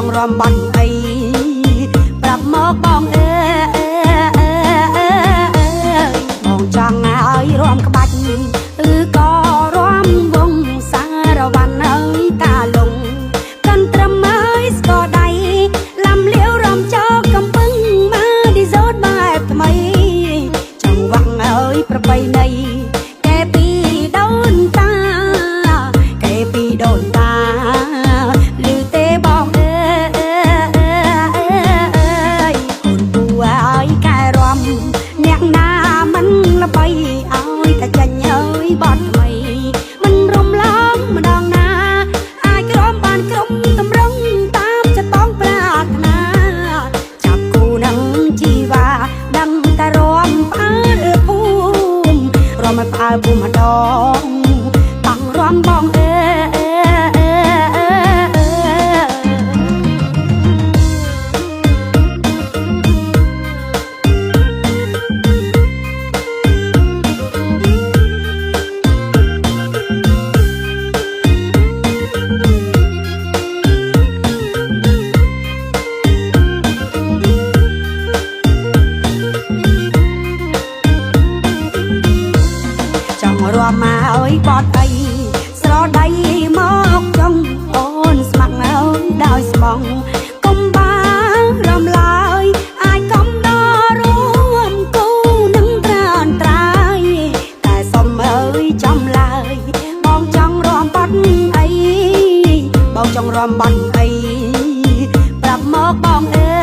ចង់រំបាញ់អីប្រាប់មកបងអើបងចង់ឲ្យរំក្បាច់ក៏រំវងសារវ៉ាន់អើយតាលងកាន់ត្រឹមអើយស្គរដៃលំលាវរំចោកកំពឹងមកឌីសូតបែបថ្មីចង់វាំងអើយប្របីណីកែពីដូនតាកែពីដូនតាឮទេបងអើយអូនពូអើយកែរំអ្នកណាមិនល្បីឲ្យតែចាញ់អើយបត់ថ្មីមិនរំលងម្ដងណាអាចក្រំបានគ្រប់តម្រង់តាមចិត្តបងប្រាថ្នាចាប់គូនឹងជីវ៉ាដឹងតែរំផ្អើលភូមិរំឲ្យផ្អើលភូមិម្ដងតាំងរំបងអើរំមកអើយបត់អីស្រដៃមកចង់អូនស្ម័គ្រអើយដោយស្មងកុំបានរំឡើយអាចកំដររួមគូនឹងត្រានត្រាយតែសុំអើយចំឡើយបងចង់រំបាត់អីបងចង់រំបាត់អីប្រាប់មកបងអើ